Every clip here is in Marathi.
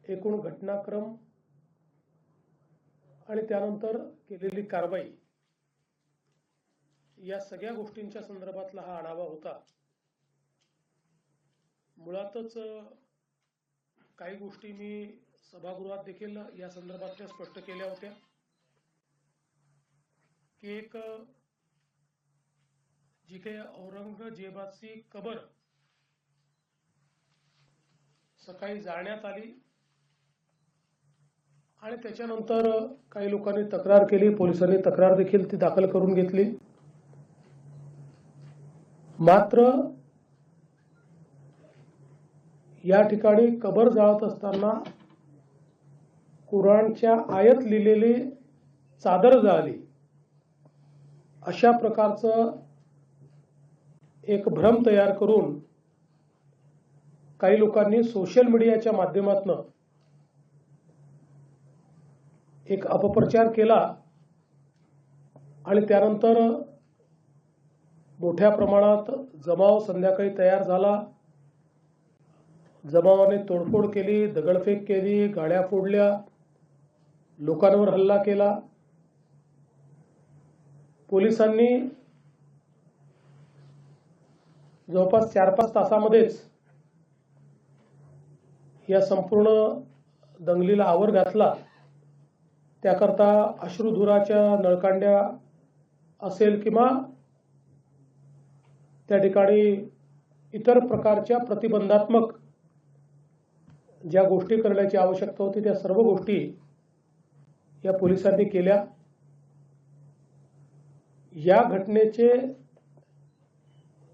एकूण घटनाक्रम आणि त्यानंतर केलेली कारवाई या सगळ्या गोष्टींच्या संदर्भातला हा आढावा होता। मुळातच काही गोष्टी मी सभागृहात देखील या संदर्भातल्या स्पष्ट केल्या होत्या की एक जी काही औरंगजेबाची कबर सकाळी जाळण्यात आली आणि त्याच्यानंतर काही लोकांनी तक्रार केली, पोलिसांनी तक्रार देखील ती दाखल करून घेतली। मात्र या ठिकाणी कबर जाळत असताना कुराणच्या आयत लिहिलेली चादर जाळली, अशा प्रकारचं एक भ्रम तयार करून काही लोकांनी सोशल मीडियाच्या माध्यमातून एक अपप्रचार केला आणि त्यानंतर मोठ्या प्रमाणात जमाव संध्याकाळी तयार झाला। जमावाने तोडफोड केली, दगडफेक केली, गाड्या फोडल्या, लोकांवर हल्ला केला। पोलिसांनी जवळपास 4-5 तासामध्येच या संपूर्ण दंगलीला आवर घातला। त्याकरता अश्रुधुराच्या नळकांड्या असेल किंवा त्या ठिकाणी इतर प्रकारच्या प्रतिबंधात्मक ज्या गोष्टी करण्याची आवश्यकता होती त्या सर्व गोष्टी या पोलिसांनी केल्या। या घटनेचे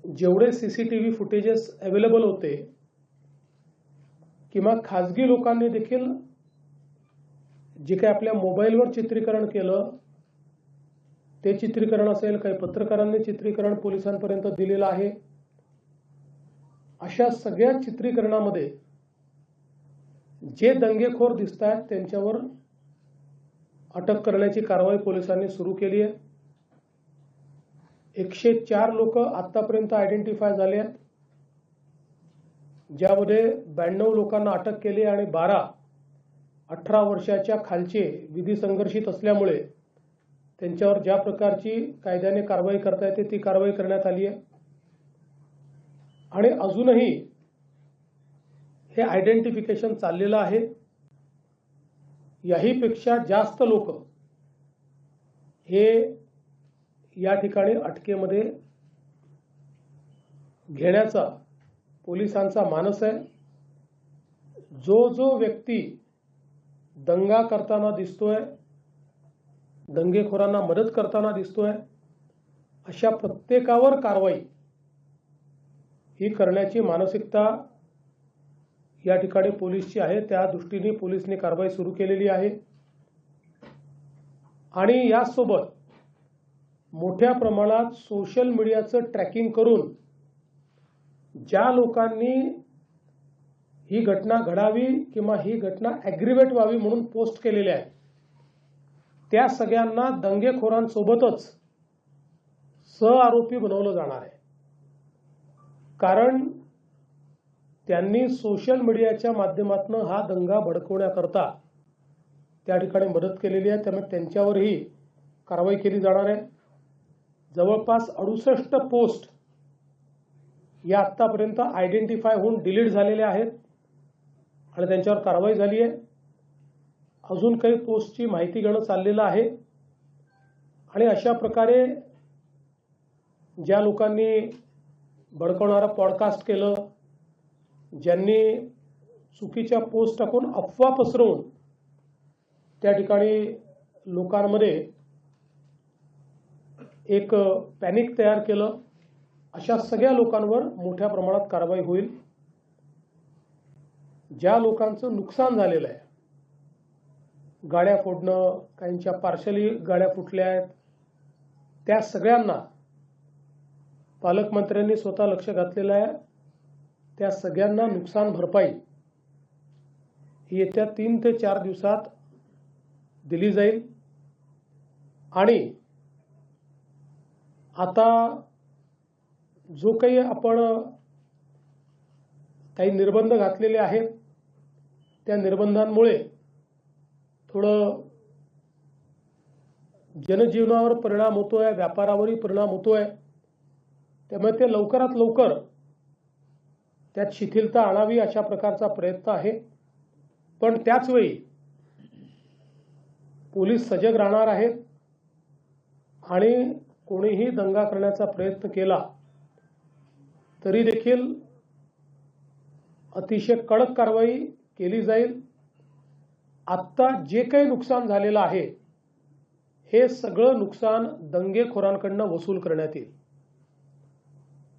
जेवढे सीसीटीव्ही फुटेजेस अवेलेबल होते किंवा खाजगी लोकांनी देखील जे काही आपल्या मोबाईलवर चित्रीकरण केलं ते चित्रीकरण असेल, काही पत्रकारांनी चित्रीकरण पोलिसांपर्यंत दिलेलं आहे, अशा सगळ्या चित्रीकरणामध्ये जे दंगेखोर दिसत आहेत त्यांच्यावर अटक करण्याची कारवाई पोलिसांनी सुरू केली आहे। 104 लोक आतापर्यंत आयडेंटिफाय झाले आहेत, ज्यामध्ये 92 लोकांना अटक केली आणि 18 वर्षाच्या खालचे विधी संघर्षित असल्यामुळे त्यांच्यावर ज्या प्रकारची कायद्याने कारवाई करता येते ती कारवाई करण्यात आली आहे। आणि अजूनही हे आयडेंटिफिकेशन चाललेलं आहे। याहीपेक्षा जास्त लोक हे या ठिकाणी अटकेमध्ये घेण्याचा पोलिसांचा मानस आहे। जो व्यक्ती दंगा करताना दिसतोय, दंगेखोरांना मदत करताना दिसतोय, अशा प्रत्येकावर कारवाई ही करण्याची मानसिकता या ठिकाणी पोलीसची आहे। त्या दृष्टीने पोलिसने कारवाई सुरू केलेली आहे आणि यासोबत मोठ्या प्रमाणात सोशल मीडियाचं ट्रॅकिंग करून ज्या लोकांनी ही घटना घडावी किंवा ही घटना ॲग्रिवेट व्हावी म्हणून पोस्ट केलेले आहे त्या सगळ्यांना दंगेखोरांसोबतच सहआरोपी बनवलं जाणार आहे। कारण त्यांनी सोशल मीडियाच्या माध्यमातून हा दंगा भडकवण्याकरता त्या ठिकाणी मदत केलेली आहे, त्यामुळे त्यांच्यावरही कारवाई केली जाणार आहे। जवळपास 68 पोस्ट या आत्तापर्यंत आयडेंटिफाय होऊन डिलीट झालेल्या आहेत आणि त्यांच्यावर कारवाई झाली आहे। अजून काही पोस्टची माहिती घेणं चाललेलं आहे आणि अशा प्रकारे ज्या लोकांनी भडकवणारा पॉडकास्ट केलं, ज्यांनी चुकीच्या पोस्ट टाकून अफवा पसरवून त्या ठिकाणी लोकांमध्ये एक पॅनिक तयार केलं, अशा सगळ्या लोकांवर मोठ्या प्रमाणात कारवाई होईल। ज्या लोकांचं नुकसान झालेलं आहे, गाड्या फोडणं, काहींच्या पार्शली गाड्या फुटल्या आहेत, त्या सगळ्यांना पालकमंत्र्यांनी स्वतः लक्ष घातलेलं आहे। त्या सगळ्यांना नुकसान भरपाई येत्या 3 ते 4 दिवसात दिली जाईल। आणि आता जो काही आपण काही निर्बंध घातलेले आहेत त्या निर्बंधांमुळे थोडं जनजीवनावर परिणाम होतोय, व्यापारावरही परिणाम होतोय, त्यामुळे ते लवकरात लवकर त्यात शिथिलता आणावी अशा प्रकारचा प्रयत्न आहे. पण त्याचवेळी पोलीस सजग राहणार आहेत आणि कोणीही दंगा करण्याचा प्रयत्न केला तरी देखील अतिशय कडक कारवाई केली जाईल. आत्ता जे काही नुकसान झालेलं आहे हे सगळं नुकसान दंगेखोरांकडून वसूल करण्यात येईल.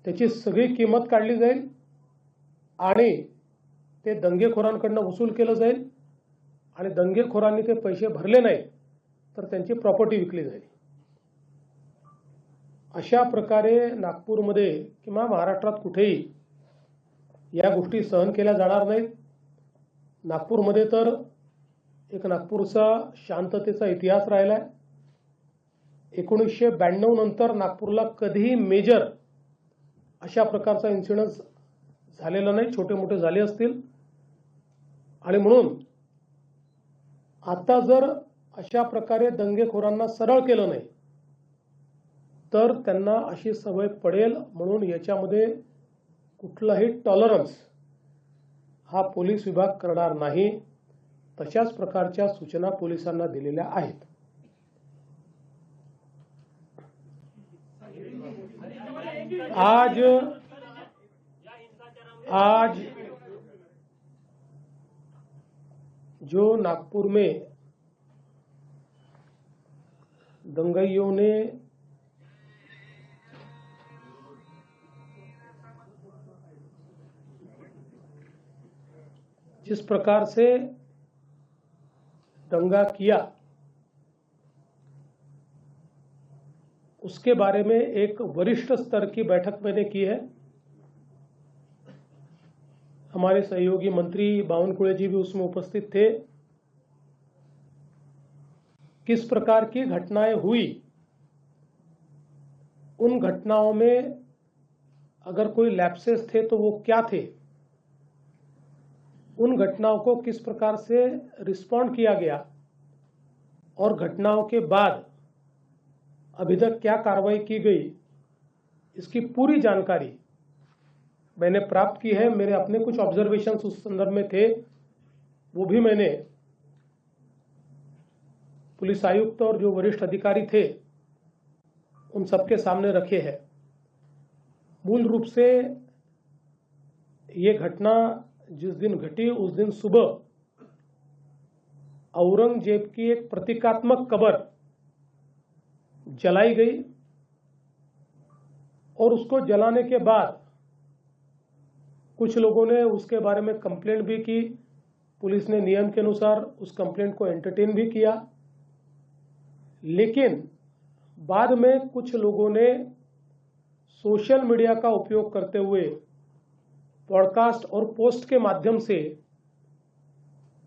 त्याची सगळी किंमत काढली जाईल आणि ते दंगेखोरांकडून वसूल केलं जाईल आणि दंगेखोरांनी ते पैसे भरले नाहीत तर त्यांची प्रॉपर्टी विकली जाईल. अशा प्रकारे नागपूरमध्ये किंवा महाराष्ट्रात कुठेही या गोष्टी सहन केल्या जाणार नाहीत. नागपूरमध्ये तर एक नागपूरचा शांततेचा इतिहास राहिला आहे. 1992 नंतर नागपूरला कधीही मेजर अशा प्रकारचा इन्सिडन्स झालेला नाही. छोटे मोठे झाले असतील आणि म्हणून आता जर अशा प्रकारे दंगेखोरांना सरळ केलं नाही तर त्यांना अशी सवय पडेल. म्हणून याच्यामध्ये कुठलाही टॉलरन्स हा पोलीस विभाग करणार नाही. तशाच प्रकारच्या सूचना पोलिसांना दिलेल्या आहेत. आज जो नागपुर में दंगाइयों ने जिस प्रकार से दंगा किया उसके बारे में एक वरिष्ठ स्तर की बैठक मैंने की है. हमारे सहयोगी मंत्री बावनकुळे जी भी उसमें उपस्थित थे. किस प्रकार की घटनाएं हुई, उन घटनाओं में अगर कोई लैप्सेस थे तो वो क्या थे, उन घटनाओं को किस प्रकार से रिस्पॉन्ड किया गया और घटनाओं के बाद अभी तक क्या कार्रवाई की गई, इसकी पूरी जानकारी मैंने प्राप्त की है. मेरे अपने कुछ ऑब्जर्वेशंस उस संदर्भ में थे, वो भी मैंने पुलिस आयुक्त और जो वरिष्ठ अधिकारी थे उन सबके सामने रखे हैं. मूल रूप से ये घटना जिस दिन घटी उस दिन सुबह औरंगजेब की एक प्रतीकात्मक कब्र जलाई गई और उसको जलाने के बाद कुछ लोगों ने उसके बारे में कंप्लेंट भी की. पुलिस ने नियम के अनुसार उस कंप्लेंट को एंटरटेन भी किया. लेकिन बाद में कुछ लोगों ने सोशल मीडिया का उपयोग करते हुए पॉडकास्ट और पोस्ट के माध्यम से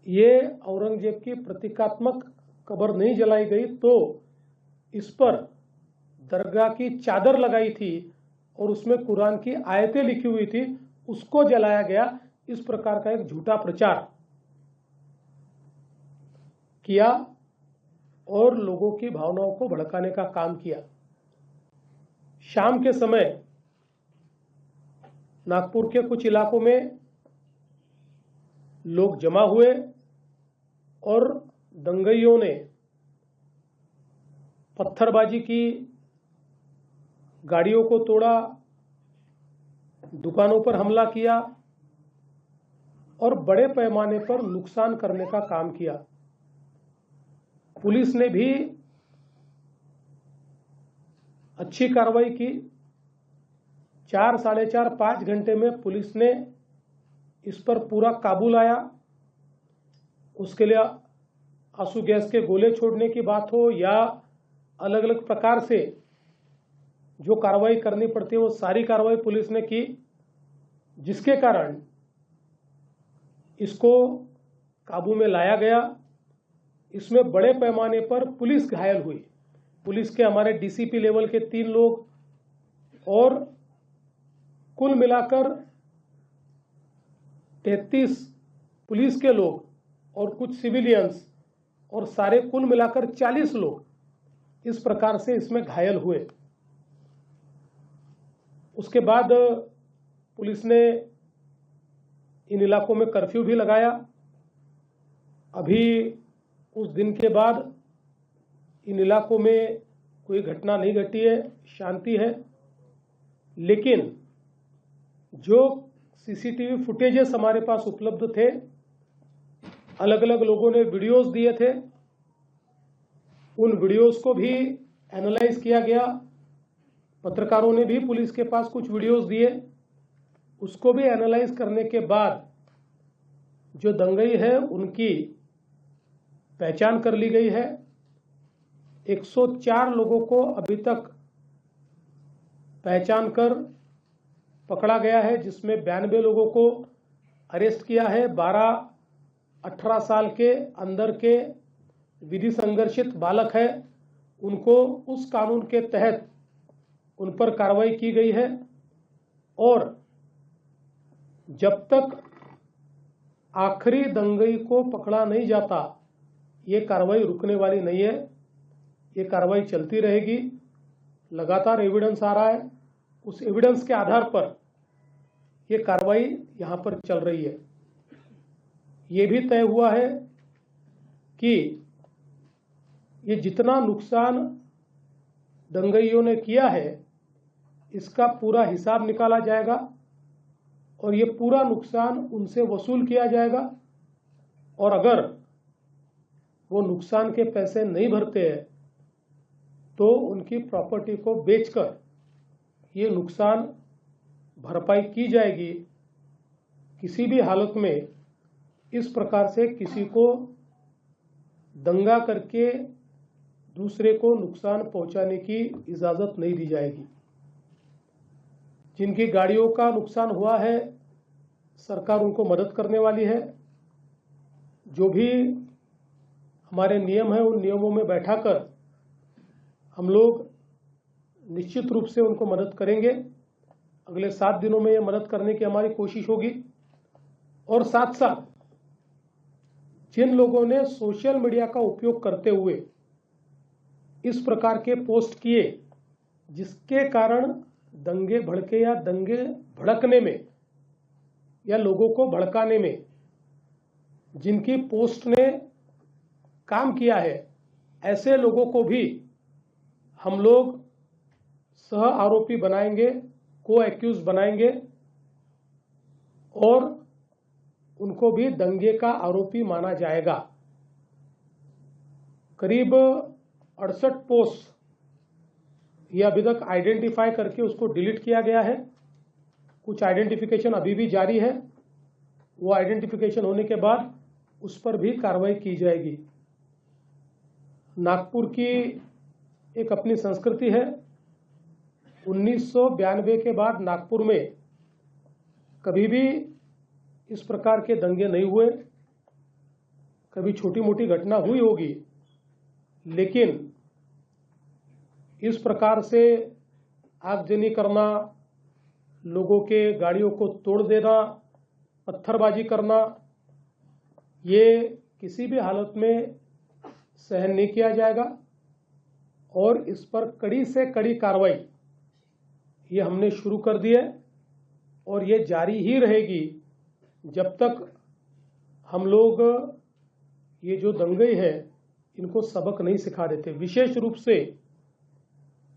ये औरंगजेब की प्रतीकात्मक कब्र नहीं जलाई गई तो इस पर दरगाह की चादर लगाई थी और उसमें कुरान की आयतें लिखी हुई थी, उसको जलाया गया. इस प्रकार का एक झूठा प्रचार किया और लोगों की भावनाओं को भड़काने का काम किया. शाम के समय नागपुर के कुछ इलाकों में लोग जमा हुए और दंगइयों ने पत्थरबाजी की, गाड़ियों को तोड़ा, दुकानों पर हमला किया और बड़े पैमाने पर नुकसान करने का काम किया. पुलिस ने भी अच्छी कार्रवाई की. 4, साढ़े 4, 5 घंटे में पुलिस ने इस पर पूरा काबू लाया. उसके लिए आंसू गैस के गोले छोड़ने की बात हो या अलग अलग प्रकार से जो कार्रवाई करनी पड़ती है वो सारी कार्रवाई पुलिस ने की, जिसके कारण इसको काबू में लाया गया. इसमें बड़े पैमाने पर पुलिस घायल हुई. पुलिस के हमारे डीसीपी लेवल के 3 लोग और कुल मिलाकर 33 पुलिस के लोग और कुछ सिविलियंस और सारे कुल मिलाकर 40 लोग इस प्रकार से इसमें घायल हुए। उसके बाद पुलिस ने इन इलाकों में कर्फ्यू भी लगाया। अभी उस दिन के बाद इन इलाकों में कोई घटना नहीं घटी है, शांति है। लेकिन जो सीसीटीवी फुटेजेस हमारे पास उपलब्ध थे, अलग अलग लोगों ने वीडियोस दिए थे, उन वीडियोस को भी एनालाइज किया गया। पत्रकारों ने भी पुलिस के पास कुछ वीडियोस दिए, उसको भी एनालाइज करने के बाद जो दंगई है उनकी पहचान कर ली गई है। 104 लोगों को अभी तक पहचान कर पकड़ा गया है, जिसमें 92 लोगों को अरेस्ट किया है। 12-18 साल के अंदर के विधि संघर्षित बालक है, उनको उस कानून के तहत उन पर कार्रवाई की गई है। और जब तक आखिरी दंगई को पकड़ा नहीं जाता, ये कार्रवाई रुकने वाली नहीं है, ये कार्रवाई चलती रहेगी। लगातार एविडेंस आ रहा है, उस एविडेंस के आधार पर ये कार्रवाई यहाँ पर चल रही है। ये भी तय हुआ है कि ये जितना नुकसान दंगइयों ने किया है, इसका पूरा हिसाब निकाला जाएगा और ये पूरा नुकसान उनसे वसूल किया जाएगा। और अगर वो नुकसान के पैसे नहीं भरते हैं तो उनकी प्रॉपर्टी को बेचकर ये नुकसान भरपाई की जाएगी। किसी भी हालत में इस प्रकार से किसी को दंगा करके दूसरे को नुकसान पहुंचाने की इजाज़त नहीं दी जाएगी। जिनकी गाड़ियों का नुकसान हुआ है, सरकार उनको मदद करने वाली है। जो भी हमारे नियम है, उन नियमों में बैठाकर हम लोग निश्चित रूप से उनको मदद करेंगे। अगले 7 दिनों में ये मदद करने की हमारी कोशिश होगी। और साथ साथ जिन लोगों ने सोशल मीडिया का उपयोग करते हुए इस प्रकार के पोस्ट किए, जिसके कारण दंगे भड़के या दंगे भड़कने में या लोगों को भड़काने में जिनकी पोस्ट ने काम किया है, ऐसे लोगों को भी हम लोग सह आरोपी बनाएंगे, को एक्यूज बनाएंगे और उनको भी दंगे का आरोपी माना जाएगा। करीब 68 पोस्ट ये अभी तक आइडेंटिफाई करके उसको डिलीट किया गया है। कुछ आइडेंटिफिकेशन अभी भी जारी है, वो आइडेंटिफिकेशन होने के बाद उस पर भी कार्रवाई की जाएगी। नागपुर की एक अपनी संस्कृति है। 1992 के बाद नागपुर में कभी भी इस प्रकार के दंगे नहीं हुए। कभी छोटी मोटी घटना हुई होगी, लेकिन इस प्रकार से आगजनी करना, लोगों के गाड़ियों को तोड़ देना, पत्थरबाजी करना, ये किसी भी हालत में सहन नहीं किया जाएगा। और इस पर कड़ी से कड़ी कार्रवाई ये हमने शुरू कर दी है और ये जारी ही रहेगी जब तक हम लोग ये जो दंगई है इनको सबक नहीं सिखा देते। विशेष रूप से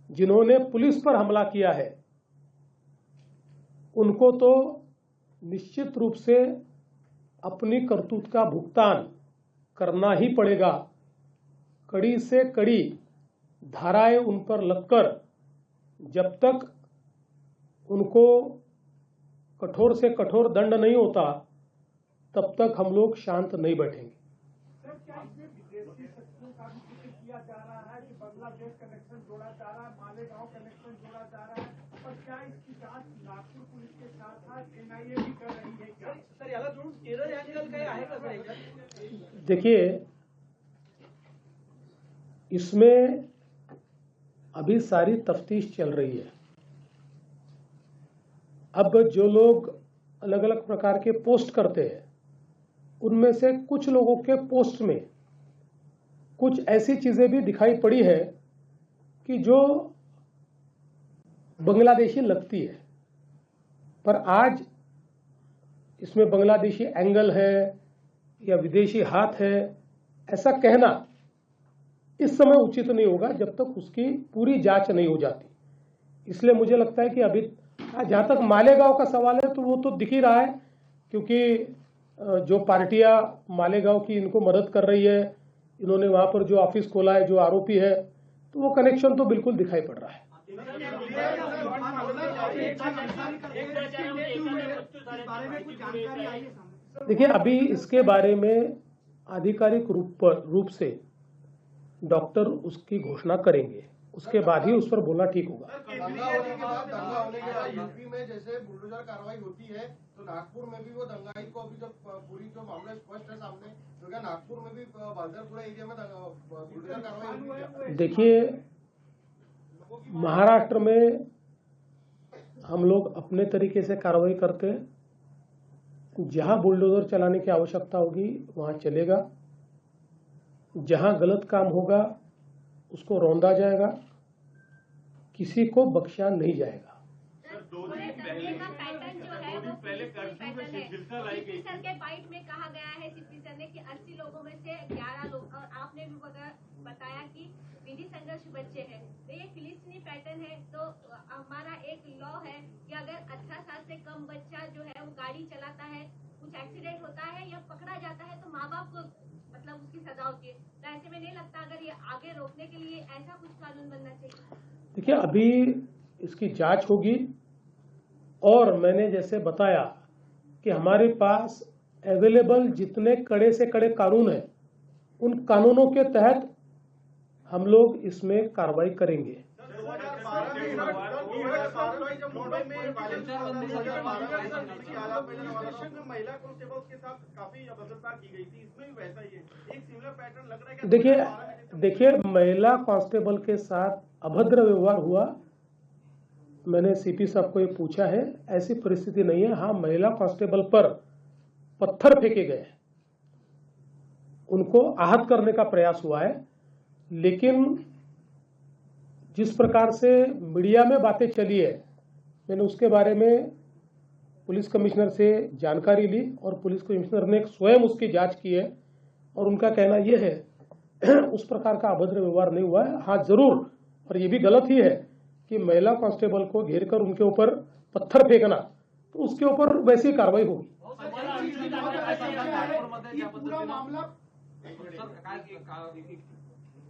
जिन्होंने पुलिस पर हमला किया है, उनको तो निश्चित रूप से अपनी करतूत का भुगतान करना ही पड़ेगा। कड़ी से कड़ी धाराएं उन पर लगकर जब तक उनको कठोर से कठोर दंड नहीं होता, तब तक हम लोग शांत नहीं बैठेंगे। सर, क्या इसमें विदेशी शक्तियों का भी जिक्र किया जा रहा है कि बांग्लादेश कनेक्शन जोड़ा जा रहा है, मालेगांव कनेक्शन जोड़ा जा रहा है, और क्या इसकी जांच नागपुर पुलिस के साथ एनआईए भी कर रही है क्या? सर, याला जोडून केरळ एंगल काय आहे का सर? देखिए, इसमें अभी सारी तफ्तीश चल रही है। अब जो लोग अलग अलग प्रकार के पोस्ट करते हैं, उनमें से कुछ लोगों के पोस्ट में कुछ ऐसी चीज़ें भी दिखाई पड़ी है कि जो बांग्लादेशी लगती है, पर आज इसमें बांग्लादेशी एंगल है या विदेशी हाथ है, ऐसा कहना इस समय उचित नहीं होगा जब तक उसकी पूरी जांच नहीं हो जाती। इसलिए मुझे लगता है कि अभी जहां तक मालेगांव का सवाल है तो वो तो दिख ही रहा है, क्योंकि जो पार्टियां मालेगांव की इनको मदद कर रही है, इन्होंने वहां पर जो ऑफिस खोला है, जो आरोपी है, तो वो कनेक्शन तो बिल्कुल दिखाई पड़ रहा है। देखिए, अभी इसके बारे में आधिकारिक रूप से डॉक्टर उसकी घोषणा करेंगे, उसके बाद ही उस पर बोलना ठीक होगा। दंगा होने के बाद यूपी में जैसे बुलडोजर कार्रवाई होती है तो नागपुर में भी वो दंगाई को अभी जब पूरी जो मामला स्पष्ट है सामने, तो क्या नागपुर में भी बांदरपुरा एरिया में बुलडोजर कार्रवाई होती है? देखिए, महाराष्ट्र में हम लोग अपने तरीके से कार्रवाई करते हैं। जहां बुलडोजर चलाने की आवश्यकता होगी वहां चलेगा, जहां गलत काम होगा उसको रौंदा जाएगा, किसी को बख्शा नहीं जाएगा। सर के बाइट में कहा गया है सीपी सर ने कि 80 लोगों में से 11 लोग, और आपने भी बताया कि विधि संघर्ष बच्चे हैं, तो ये फिलिस्तीनी पैटर्न है। तो हमारा एक लॉ है कि अगर 18 साल से कम बच्चा जो है वो गाड़ी चलाता है, कुछ एक्सीडेंट होता है या पकड़ा जाता है तो माँ बाप को मतलब उसकी सजा होती है। तो ऐसे में नहीं लगता अगर ये आगे रोकने के लिए ऐसा कुछ कानून बनना चाहिए? देखिए, अभी इसकी जांच होगी और मैंने जैसे बताया कि हमारे पास अवेलेबल जितने कड़े से कड़े कानून हैं उन कानूनों के तहत हम लोग इसमें कार्रवाई करेंगे। महिला कांस्टेबल के साथ काफी अभद्रता की गई थी, इसमें भी वैसा ही है, एक सिमिलर पैटर्न लग रहा है। देखिए, महिला कांस्टेबल के साथ अभद्र व्यवहार हुआ, मैंने सीपी साहब को ये पूछा है, ऐसी परिस्थिति नहीं है। हाँ, महिला कांस्टेबल पर पत्थर फेंके गए, उनको आहत करने का प्रयास हुआ है, लेकिन जिस प्रकार से मीडिया में बातें चली है, मैंने उसके बारे में पुलिस कमिश्नर से जानकारी ली और पुलिस कमिश्नर ने स्वयं उसकी जांच की है और उनका कहना यह है उस प्रकार का अभद्र व्यवहार नहीं हुआ है। हाँ, जरूर, और ये भी गलत ही है कि महिला कांस्टेबल को घेर कर उनके ऊपर पत्थर फेंकना, तो उसके ऊपर वैसी कार्रवाई होगी।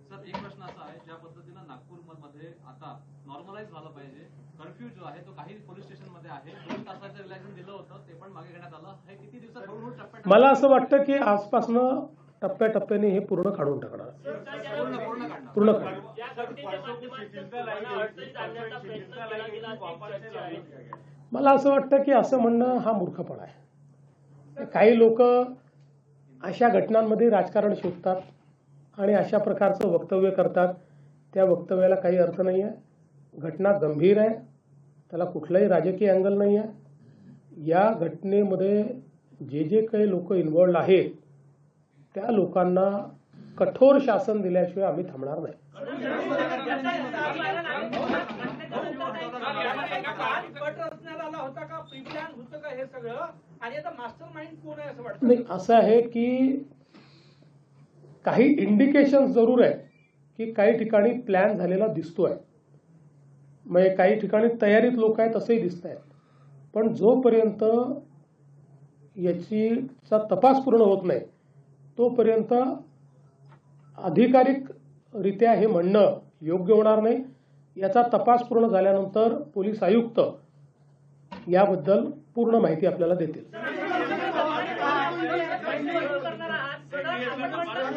सर, एक प्रश्न असा आहे, ज्या पद्धतीने नागपूरमध्ये आता नॉर्मलाइज झालं पाहिजे, कर्फ्यू जो आहे तो काही पोलीस स्टेशन मध्ये आहे, 2 तासाचं रिलॅक्सेशन दिलं होतं, ते पण मागे घेण्यात आलं. हे किती दिवसात हळूहळू टप्प्याटप्प्याने मला असं वाटतं की आसपासनं टप्प्याटप्प्याने हे पूर्ण काढून टाकणार, पूर्ण काढणार। मला असं वाटतं की असं म्हणणं हा मूर्खपणा आहे। काही लोक अशा घटनांमध्ये राजकारण शोधतात आणि अशा प्रकारचं वक्तव्य करतात, त्या वक्तव्याला काही अर्थ नाही आहे। घटना गंभीर आहे, त्याला कुठलाही राजकीय अँगल नाही आहे। या घटनेमध्ये जे जे काही लोक इन्व्हॉल्ड आहेत त्या लोकांना कठोर शासन दिल्याशिवाय आम्ही थांबणार नाही। नाही, असं आहे की काही इंडिकेशन जरूर आहे की काही ठिकाणी प्लॅन झालेला दिसतोय, म्हणजे काही ठिकाणी तयारीत लोक आहेत असंही दिसत आहे, पण जोपर्यंत याचा तपास पूर्ण होत नाही तोपर्यंत अधिकारिकरित्या हे म्हणणं योग्य होणार नाही। याचा तपास पूर्ण झाल्यानंतर पोलीस आयुक्त याबद्दल पूर्ण माहिती आपल्याला देतील।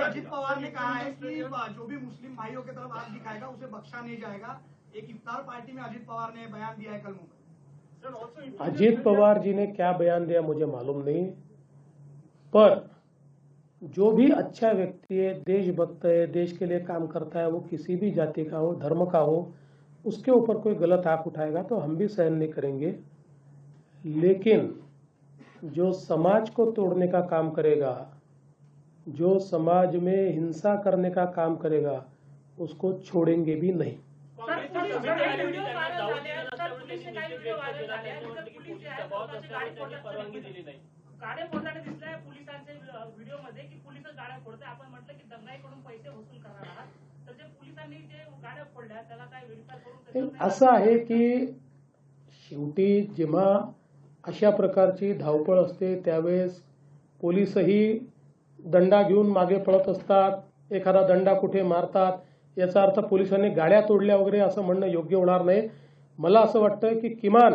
अजित पवार ने कहा है कि जो भी मुस्लिम भाइयों की तरफ हाथ दिखाएगा उसे बख्शा नहीं जाएगा। एक इफ्तार पार्टी में अजित पवार ने बयान दिया है कल मुंबई। अजीत पवार जी ने क्या बयान दिया मुझे मालूम नहीं, पर जो भी अच्छा व्यक्ति है, देशभक्त है, देश के लिए काम करता है, वो किसी भी जाति का हो, धर्म का हो, उसके ऊपर कोई गलत आंख उठाएगा तो हम भी सहन नहीं करेंगे। लेकिन जो समाज को तोड़ने का काम करेगा, जो समाज में हिंसा करने का काम करेगा, उसको छोड़ेंगे भी नहीं। गाड्या फोडताना दिसलाय पोलिसांच्या व्हिडिओमध्ये की पोलिस गाड्या फोडते. आपण म्हटलं की दंगाईकडून पैसे वसूल करणार आहात, तर जे पोलिसांनी जे गाड्या फोडल्या त्याला काय व्हेरीफाय करून असं आहे की शेवटी जेव्हा अशा प्रकारची धावपळ असते त्यावेळेस पोलीसही दंडा घेऊन मागे पळत असतात, एखादा दंडा कुठे मारतात. याचा अर्थ पोलिसांनी गाड्या तोडल्या वगैरे असं म्हणणं योग्य होणार नाही. मला असं वाटतं की किमान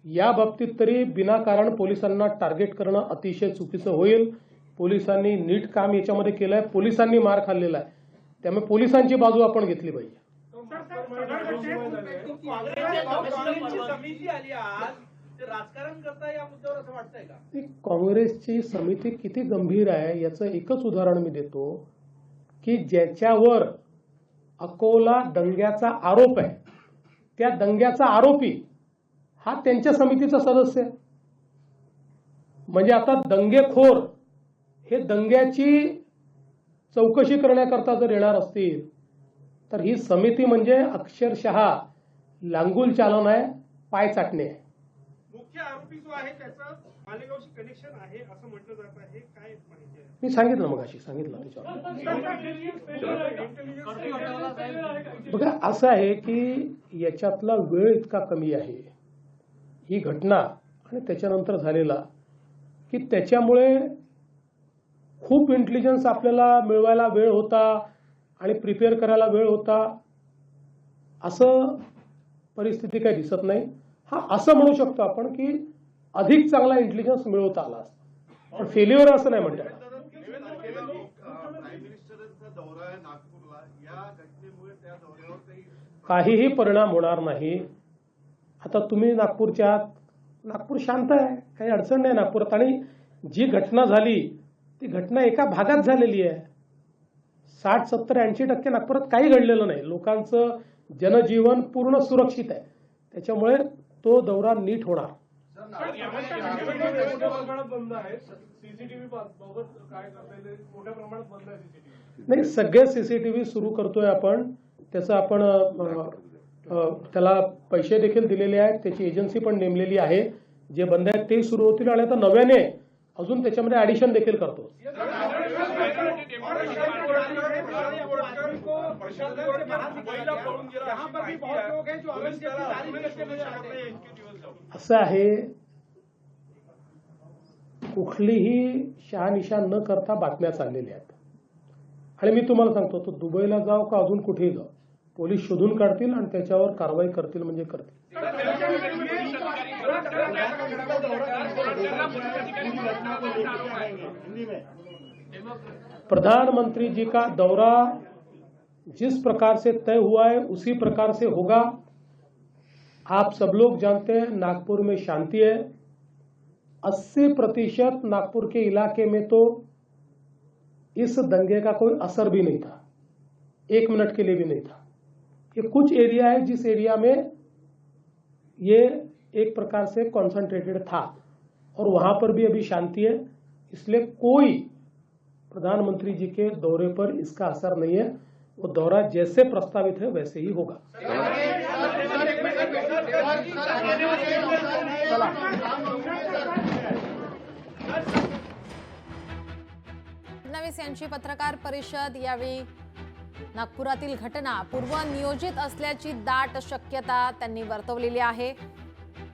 या बाबतीत तरी विनाकारण पोलिसांना टार्गेट करणं अतिशय चुकीचं होईल. पोलिसांनी नीट काम याच्यामध्ये केलं आहे, पोलिसांनी मार खाल्लेला आहे, त्यामुळे पोलिसांची बाजू आपण घेतली पाहिजे. समिती आली आज, ते राजकारण करता या मुद्द्यावर असं वाटतंय का? ती काँग्रेसची समिती किती गंभीर आहे याचं एकच उदाहरण मी देतो की ज्याच्यावर अकोला दंग्याचा आरोप आहे, त्या दंग्याचा आरोपी हा त्यांच्या समितीचा सदस्य आहे. म्हणजे आता दंगेखोर हे दंग्याची चौकशी करण्याकरता जर येणार असतील तर ही समिती म्हणजे अक्षरशः लांगुल चालन आहे, पाय चाटणे आहे. मुख्य आरोपी जो आहे त्याचं मालेगावशी कनेक्शन आहे असं म्हटलं जात आहे, काय माहिती आहे? मी सांगितलं मगाशी सांगितलं त्याच्यावर. बघा असं आहे की याच्यातला वेळ इतका कमी आहे ही घटना आणि त्याच्यानंतर झालेला की त्याच्यामुळे खूप इंटेलिजन्स आपल्याला मिळवायला वेळ होता आणि प्रिपेअर करायला वेळ होता असं परिस्थिती काही दिसत नाही. हा असं म्हणू शकतो आपण की अधिक चांगला इंटेलिजन्स मिळवता आला असता, पण फेल्युअर असं नाही म्हणतात. प्राईम मिनिस्टरांचा दौरा आहे नागपूरला, या घटनेमुळे त्या दौऱ्यावर काहीही परिणाम होणार नाही. आता तुम्ही नागपूरच्या आहात, नागपूर शांत आहे, काही अडचण नाही नागपुरात. आणि जी घटना झाली ती घटना एका भागात झालेली आहे. 60, 70, 80% नागपुरात काही घडलेलं नाही. लोकांचं जनजीवन पूर्ण सुरक्षित आहे, त्याच्यामुळे तो दौरा नीट होणार. बंद आहे सीसीटीव्ही बाबत काय करता येईल? मोठ्या प्रमाणात बंद आहे सीसीटीव्ही. नाही, सगळे सीसीटीव्ही सुरू करतोय आपण. त्याचं आपण त्याला पैसे देखील दिलेले आहेत, त्याची एजन्सी पण नेमलेली आहे. जे बंद आहेत ते सुरू होतील आणि आता नव्याने अजून त्याच्यामध्ये ऍडिशन देखील करतो. असं आहे, कुठलीही शहानिशा न करता बातम्या चाललेल्या आहेत. आणि मी तुम्हाला सांगतो, तो दुबईला जाव का अजून कुठेही जाव, पोलीस शोधून काढतील आणि त्याच्यावर कारवाई करतील म्हणजे करतील. प्रधानमंत्री जी का दौरा जिस प्रकार से तय हुआ है उसी प्रकार से होगा. आप सब लोग जानते हैं नागपुर में शांति है. 80% नागपुर के इलाके में तो इस दंगे का कोई असर भी नहीं था, 1 मिनट के लिए भी नहीं था. ये कुछ एरिया है जिस एरिया में ये एक प्रकार से कॉन्सेंट्रेटेड था और वहां पर भी अभी शांति है. इसलिए कोई प्रधानमंत्री जी के दौरे पर इसका असर नहीं है. वो दौरा जैसे प्रस्तावित है वैसे ही होगा. फडणवीस यांची पत्रकार परिषद. यावेळी नागपुरातील घटना पूर्वनियोजित असल्याची दाट शक्यता त्यांनी वर्तवलेली आहे.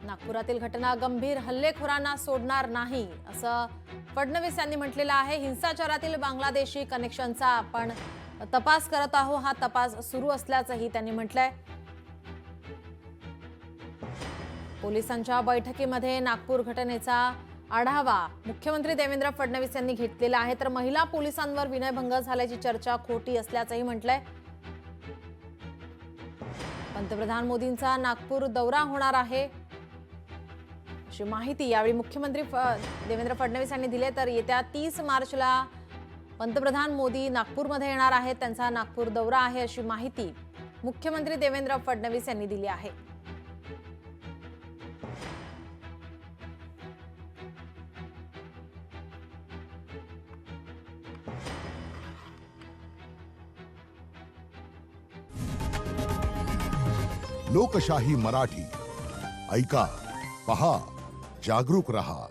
नागपुरातील घटना गंभीर हल्लेखोरांना सोडणार नाही असं फडणवीस यांनी म्हटलेलं आहे. हिंसाचारातील बांगलादेशी कनेक्शनचा आपण तपास करत आहोत, हा तपास सुरू असल्याचंही त्यांनी म्हटलंय. पोलिसांच्या बैठकीमध्ये नागपूर घटनेचा आढावा मुख्यमंत्री देवेंद्र फडणवीस यांनी घेतलेला आहे. तर महिला पोलिसांवर विनयभंग झाल्याची चर्चा खोटी असल्याचंही म्हटलंय. पंतप्रधान मोदींचा नागपूर दौरा होणार आहे अशी माहिती यावेळी मुख्यमंत्री देवेंद्र फडणवीस यांनी दिली. तर येत्या 30 मार्चला पंतप्रधान मोदी नागपूरमध्ये येणार आहेत, त्यांचा नागपूर दौरा आहे अशी माहिती मुख्यमंत्री देवेंद्र फडणवीस यांनी दिली आहे. लोकशाही मराठी ऐका, पहा, जागरूक रहा.